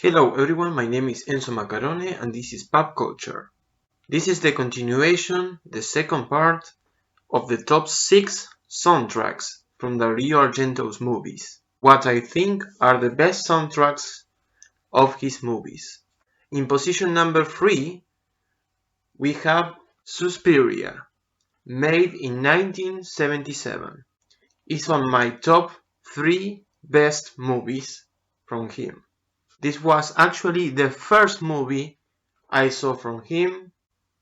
Hello everyone, my name is Enzo Macarone and this is Pop Culture. This is the continuation, the second part of the top 6 soundtracks from Dario Argento's movies. What I think are the best soundtracks of his movies. In position number 3, we have Suspiria, made in 1977. It's on my top 3 best movies from him. This was actually the first movie I saw from him.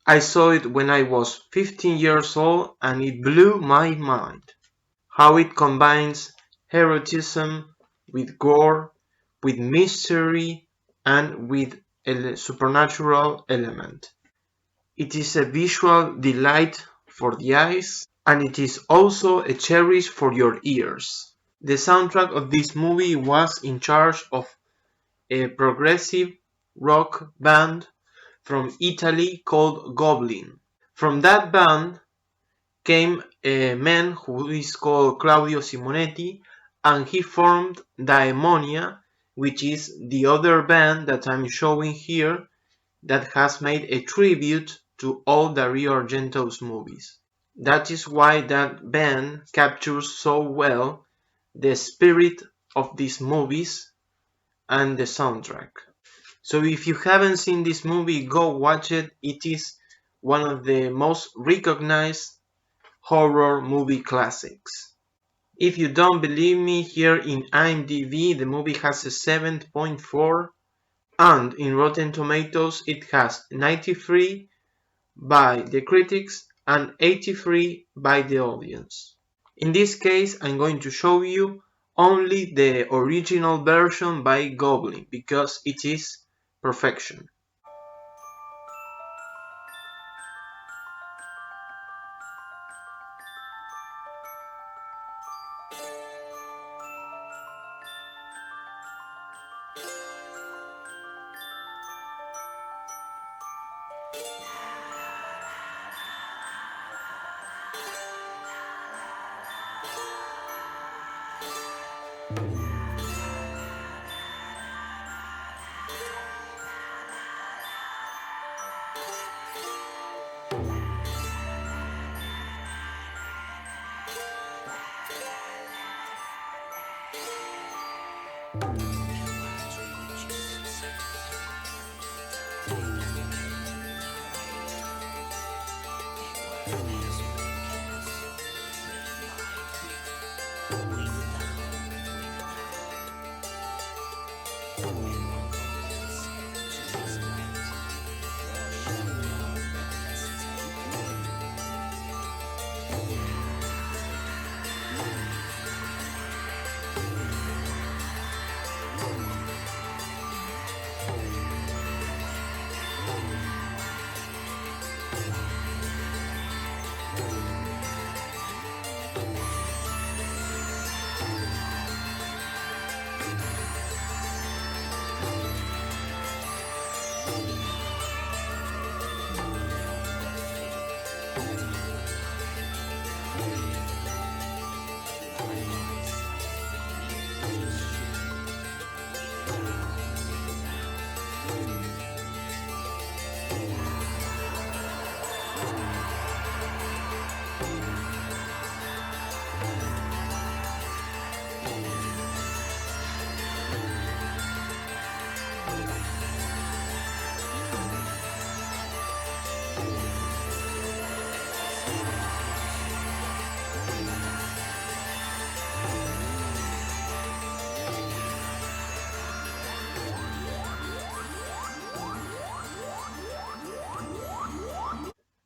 I saw it when I was 15 years old and it blew my mind. How it combines eroticism with gore, with mystery, and with a supernatural element. It is a visual delight for the eyes, and it is also a cherish for your ears. The soundtrack of this movie was in charge of a progressive rock band from Italy called Goblin. From that band came a man who is called Claudio Simonetti, and he formed Daemonia, which is the other band that I'm showing here that has made a tribute to all Dario Argento's movies. That is why that band captures so well the spirit of these movies and the soundtrack. So if you haven't seen this movie, go watch it. It is one of the most recognized horror movie classics. If you don't believe me, here in IMDb the movie has a 7.4 and in Rotten Tomatoes it has 93 by the critics and 83 by the audience. In this case I'm going to show you only the original version by Goblin because it is perfection.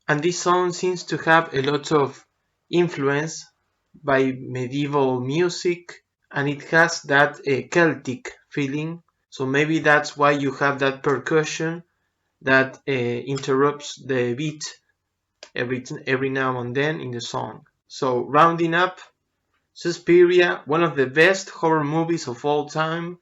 And this song seems to have a lot of influence by medieval music, and it has that Celtic feeling. So maybe that's why you have that percussion that interrupts the beat every now and then in the song. So rounding up, Suspiria, one of the best horror movies of all time.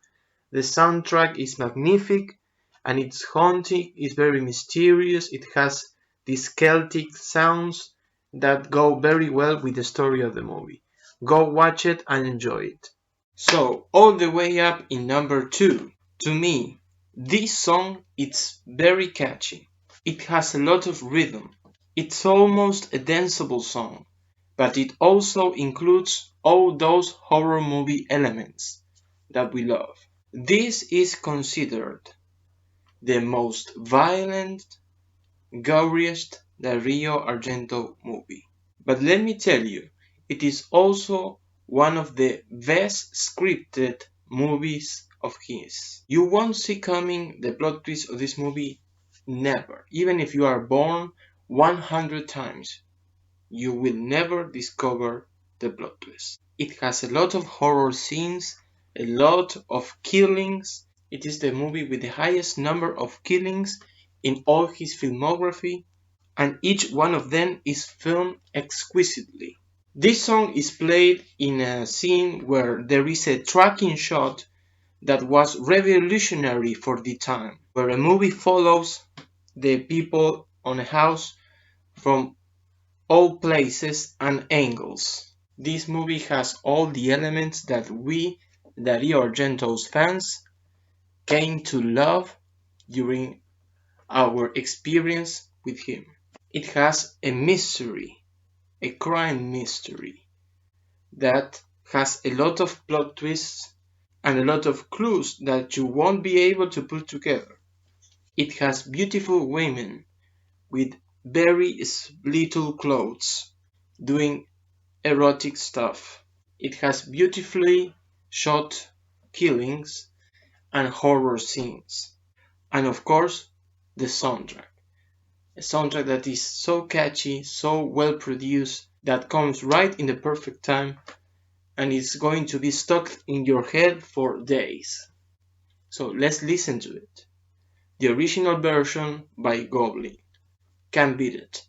The soundtrack is magnific and its haunting is very mysterious. It has these Celtic sounds that go very well with the story of the movie. Go watch it and enjoy it. So, all the way up in number 2, to me, This song is very catchy. It has a lot of rhythm. It's almost a danceable song, but it also includes all those horror movie elements that we love. This is considered the most violent, goriest Dario Argento movie. But let me tell you, it is also one of the best scripted movies of his. You won't see coming the plot twist of this movie, never. Even if you are born 100 times, you will never discover the plot twist. It has a lot of horror scenes, a lot of killings. It is the movie with the highest number of killings in all his filmography, and each one of them is filmed exquisitely. This song is played in a scene where there is a tracking shot that was revolutionary for the time, where a movie follows the people on a house from all places and angles. This movie has all the elements that we, Dario Argento's fans, came to love during our experience with him. It has a mystery, a crime mystery, that has a lot of plot twists and a lot of clues that you won't be able to put together. It has beautiful women with very little clothes doing erotic stuff. It has beautifully shot killings and horror scenes. And of course, the soundtrack. A soundtrack that is so catchy, so well produced, that comes right in the perfect time and is going to be stuck in your head for days. So let's listen to it. The original version by Goblin. Can't beat it.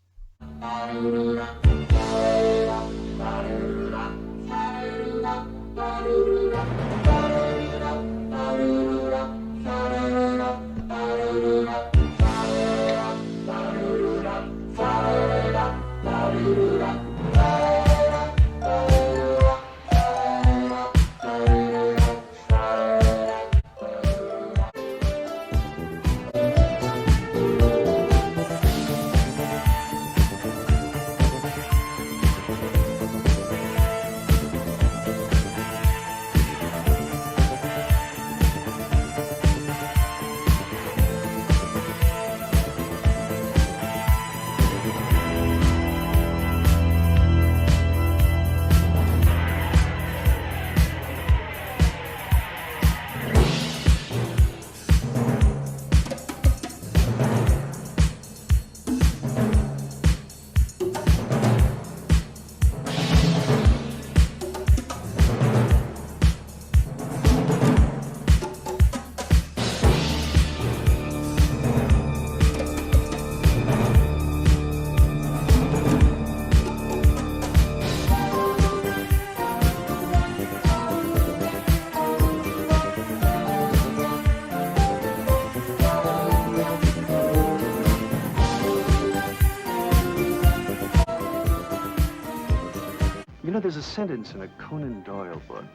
You know, there's a sentence in a Conan Doyle book.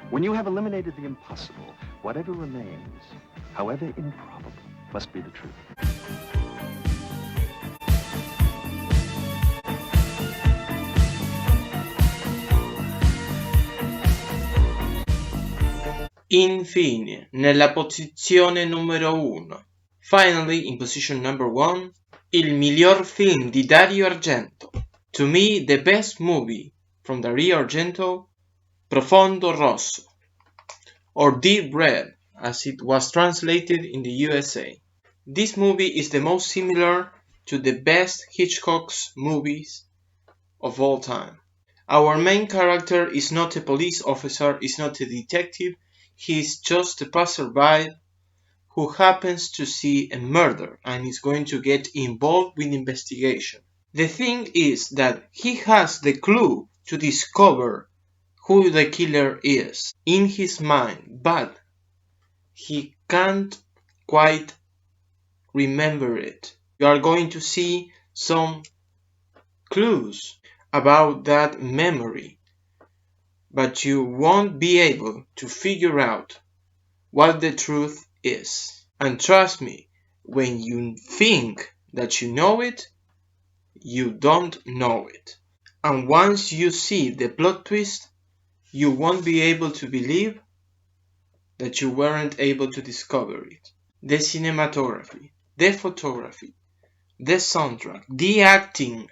When you have eliminated the impossible, whatever remains, however improbable, must be the truth. Infine, nella posizione numero 1. Finally, in position number 1, il miglior film di Dario Argento. To me, the best movie from Dario Argento, Profondo Rosso, or Deep Red, as it was translated in the USA. This movie is the most similar to the best Hitchcock's movies of all time. Our main character is not a police officer, is not a detective, he is just a passerby who happens to see a murder and is going to get involved with investigation. The thing is that he has the clue to discover who the killer is in his mind, but he can't quite remember it. You are going to see some clues about that memory, but you won't be able to figure out what the truth is. And trust me, when you think that you know it, you don't know it. And once you see the plot twist, you won't be able to believe that you weren't able to discover it. The cinematography, the photography, the soundtrack, the acting,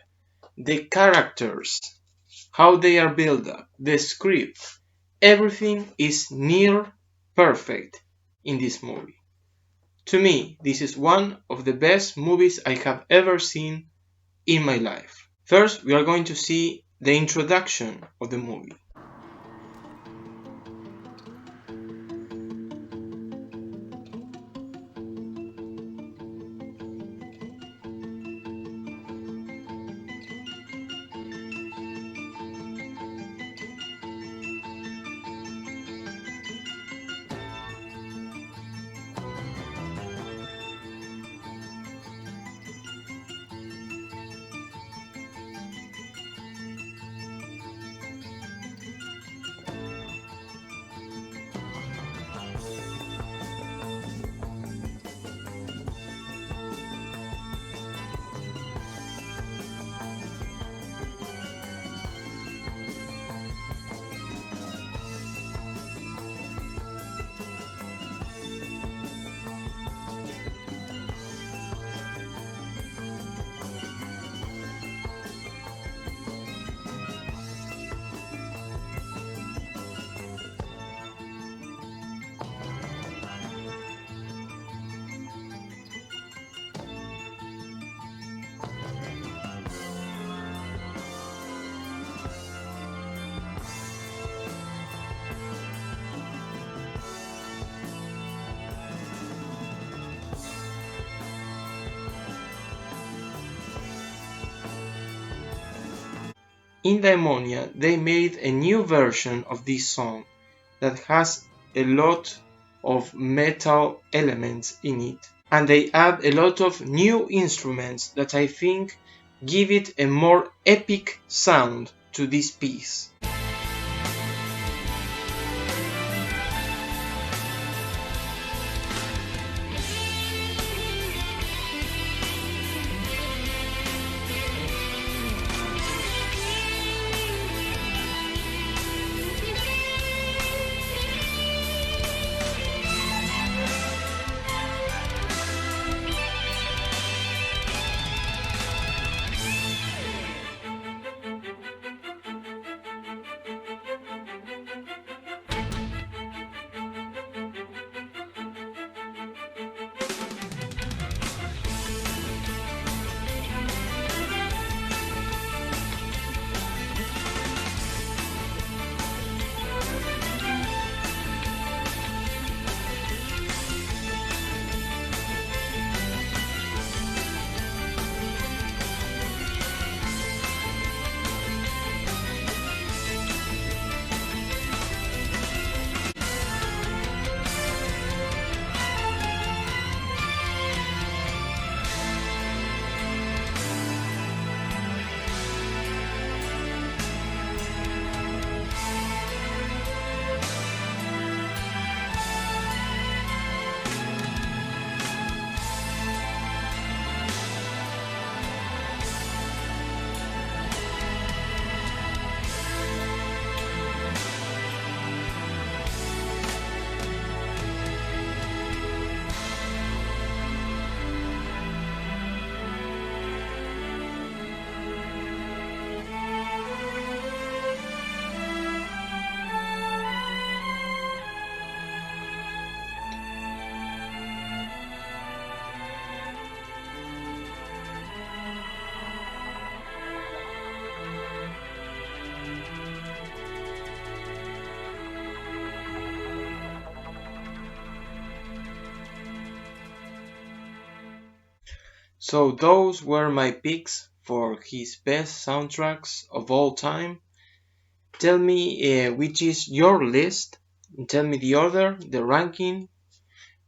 the characters, how they are built up, the script, everything is near perfect in this movie. To me, this is one of the best movies I have ever seen in my life. First, we are going to see the introduction of the movie. In Daimonia, they made a new version of this song that has a lot of metal elements in it, and they add a lot of new instruments that I think give it a more epic sound to this piece. So those were my picks for his best soundtracks of all time. Tell me which is your list. Tell me the order, the ranking,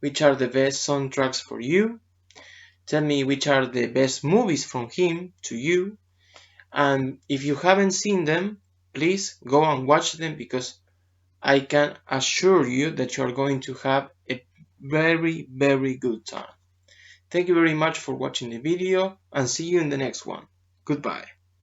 which are the best soundtracks for you. Tell me which are the best movies from him to you. And if you haven't seen them, please go and watch them, because I can assure you that you are going to have a very, very good time. Thank you very much for watching the video and see you in the next one. Goodbye.